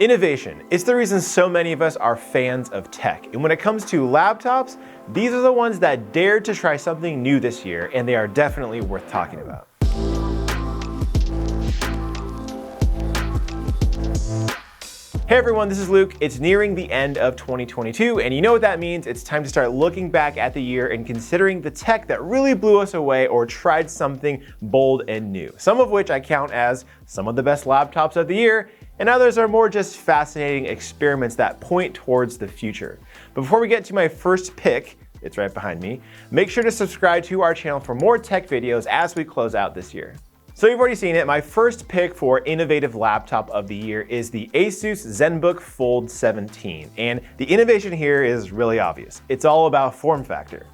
Innovation. It's the reason so many of us are fans of tech. And when it comes to laptops, these are the ones that dared to try something new this year, and they are definitely worth talking about. Hey everyone, this is Luke. It's nearing the end of 2022, and you know what that means. It's time to start looking back at the year and considering the tech that really blew us away or tried something bold and new. Some of which I count as some of the best laptops of the year, and others are more just fascinating experiments that point towards the future. But before we get to my first pick, it's right behind me, make sure to subscribe to our channel for more tech videos as we close out this year. So you've already seen it, my first pick for innovative laptop of the year is the Asus Zenbook Fold 17. And the innovation here is really obvious. It's all about form factor.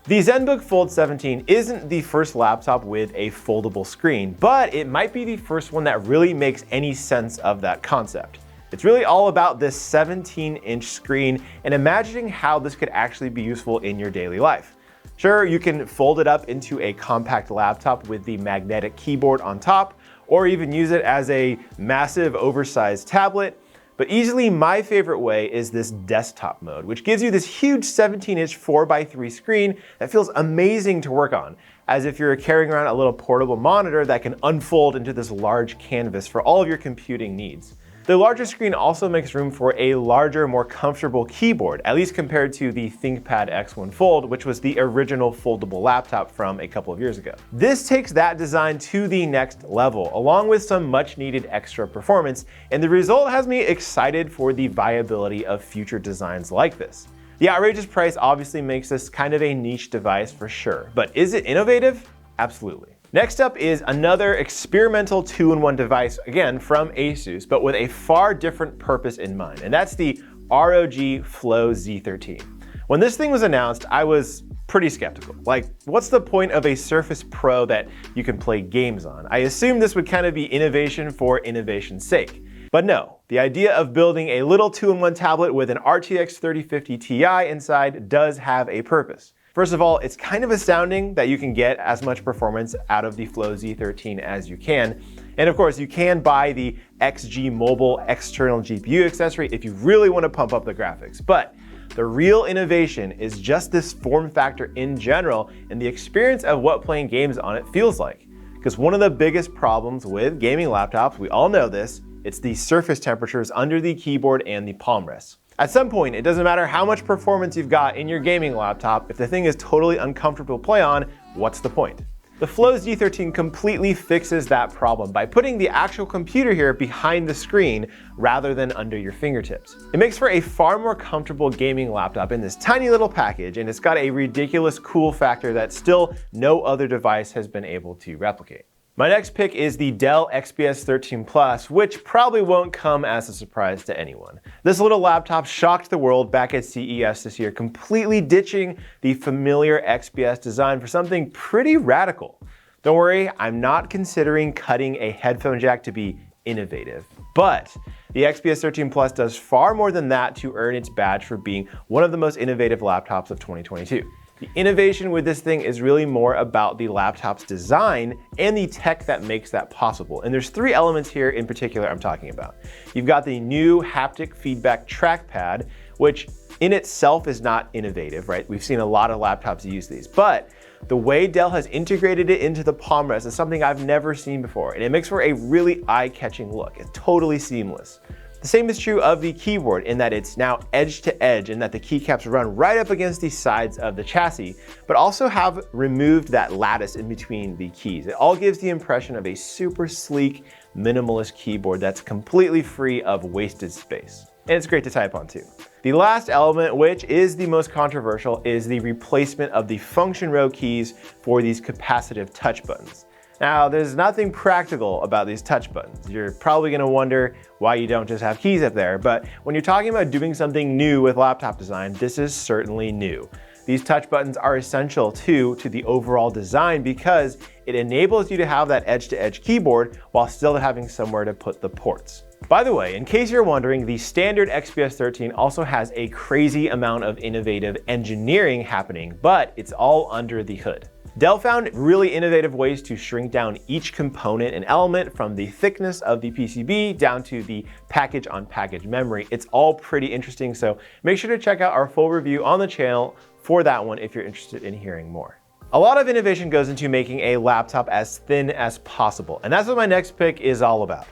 The Zenbook Fold 17 isn't the first laptop with a foldable screen, but it might be the first one that really makes any sense of that concept. It's really all about this 17-inch screen and imagining how this could actually be useful in your daily life. Sure, you can fold it up into a compact laptop with the magnetic keyboard on top, or even use it as a massive oversized tablet. But easily my favorite way is this desktop mode, which gives you this huge 17-inch 4x3 screen that feels amazing to work on, as if you're carrying around a little portable monitor that can unfold into this large canvas for all of your computing needs. The larger screen also makes room for a larger, more comfortable keyboard, at least compared to the ThinkPad X1 Fold, which was the original foldable laptop from a couple of years ago. This takes that design to the next level, along with some much needed extra performance, and the result has me excited for the viability of future designs like this. The outrageous price obviously makes this kind of a niche device for sure, but is it innovative? Absolutely. Next up is another experimental two-in-one device, again from Asus, but with a far different purpose in mind, and that's the ROG Flow Z13. When this thing was announced, I was pretty skeptical. Like, what's the point of a Surface Pro that you can play games on? I assumed this would kind of be innovation for innovation's sake. But no, the idea of building a little two-in-one tablet with an RTX 3050 Ti inside does have a purpose. First of all, it's kind of astounding that you can get as much performance out of the Flow Z13 as you can. And of course, you can buy the XG Mobile external GPU accessory if you really want to pump up the graphics. But the real innovation is just this form factor in general and the experience of what playing games on it feels like. Because one of the biggest problems with gaming laptops, we all know this, it's the surface temperatures under the keyboard and the palm rests. At some point, it doesn't matter how much performance you've got in your gaming laptop, if the thing is totally uncomfortable to play on, what's the point? The Flow Z13 completely fixes that problem by putting the actual computer here behind the screen rather than under your fingertips. It makes for a far more comfortable gaming laptop in this tiny little package, and it's got a ridiculous cool factor that still no other device has been able to replicate. My next pick is the Dell XPS 13 Plus, which probably won't come as a surprise to anyone. This little laptop shocked the world back at CES this year, completely ditching the familiar XPS design for something pretty radical. Don't worry, I'm not considering cutting a headphone jack to be innovative, but the XPS 13 Plus does far more than that to earn its badge for being one of the most innovative laptops of 2022. The innovation with this thing is really more about the laptop's design and the tech that makes that possible. And there's three elements here in particular I'm talking about. You've got the new haptic feedback trackpad, which in itself is not innovative, right? We've seen a lot of laptops use these, but the way Dell has integrated it into the palm rest is something I've never seen before, and it makes for a really eye-catching look. It's totally seamless. The same is true of the keyboard in that it's now edge to edge and that the keycaps run right up against the sides of the chassis, but also have removed that lattice in between the keys. It all gives the impression of a super sleek, minimalist keyboard that's completely free of wasted space. And it's great to type on too. The last element, which is the most controversial, is the replacement of the function row keys for these capacitive touch buttons. Now, there's nothing practical about these touch buttons. You're probably gonna wonder why you don't just have keys up there, but when you're talking about doing something new with laptop design, this is certainly new. These touch buttons are essential to the overall design because it enables you to have that edge-to-edge keyboard while still having somewhere to put the ports. By the way, in case you're wondering, the standard XPS 13 also has a crazy amount of innovative engineering happening, but it's all under the hood. Dell found really innovative ways to shrink down each component and element, from the thickness of the PCB down to the package-on-package memory. It's all pretty interesting, so make sure to check out our full review on the channel for that one if you're interested in hearing more. A lot of innovation goes into making a laptop as thin as possible, and that's what my next pick is all about.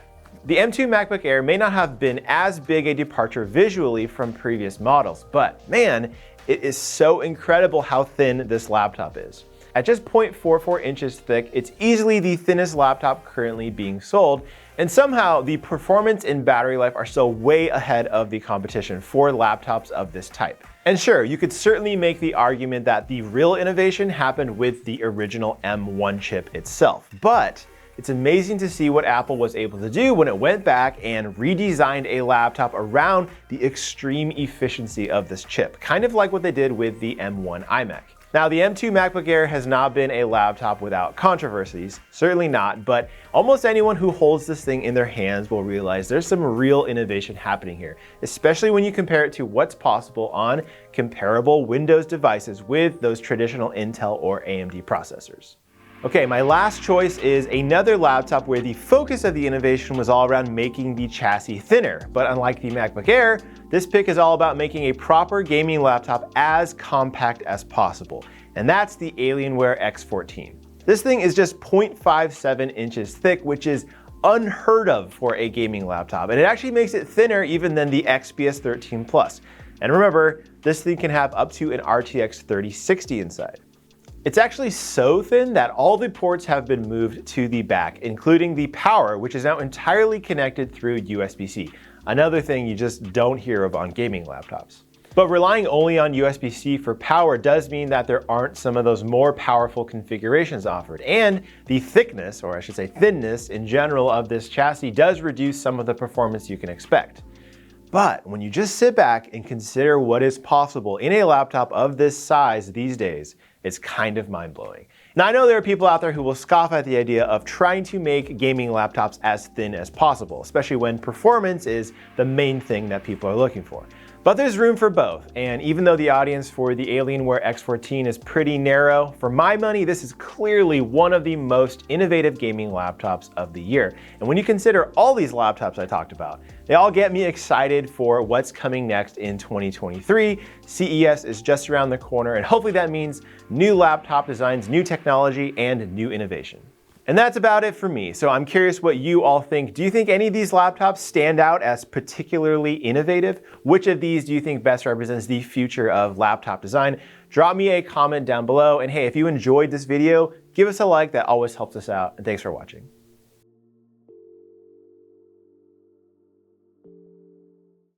The M2 MacBook Air may not have been as big a departure visually from previous models, but man, it is so incredible how thin this laptop is. At just 0.44 inches thick, it's easily the thinnest laptop currently being sold, and somehow the performance and battery life are still way ahead of the competition for laptops of this type. And sure, you could certainly make the argument that the real innovation happened with the original M1 chip itself, but it's amazing to see what Apple was able to do when it went back and redesigned a laptop around the extreme efficiency of this chip, kind of like what they did with the M1 iMac. Now, the M2 MacBook Air has not been a laptop without controversies, certainly not, but almost anyone who holds this thing in their hands will realize there's some real innovation happening here, especially when you compare it to what's possible on comparable Windows devices with those traditional Intel or AMD processors. Okay, my last choice is another laptop where the focus of the innovation was all around making the chassis thinner, but unlike the MacBook Air, this pick is all about making a proper gaming laptop as compact as possible, and that's the Alienware X14. This thing is just 0.57 inches thick, which is unheard of for a gaming laptop, and it actually makes it thinner even than the XPS 13 Plus. And remember, this thing can have up to an RTX 3060 inside. It's actually so thin that all the ports have been moved to the back, including the power, which is now entirely connected through USB-C. Another thing you just don't hear of on gaming laptops. But relying only on USB-C for power does mean that there aren't some of those more powerful configurations offered. And the thickness, or I should say thinness in general, of this chassis does reduce some of the performance you can expect. But when you just sit back and consider what is possible in a laptop of this size these days, it's kind of mind-blowing. Now, I know there are people out there who will scoff at the idea of trying to make gaming laptops as thin as possible, especially when performance is the main thing that people are looking for. But there's room for both, and even though the audience for the Alienware X14 is pretty narrow, for my money, this is clearly one of the most innovative gaming laptops of the year. And when you consider all these laptops I talked about, they all get me excited for what's coming next in 2023. CES is just around the corner, and hopefully that means new laptop designs, new technology, and new innovation. And that's about it for me. So I'm curious what you all think. Do you think any of these laptops stand out as particularly innovative? Which of these do you think best represents the future of laptop design? Drop me a comment down below. And hey, if you enjoyed this video, give us a like. That always helps us out. And thanks for watching.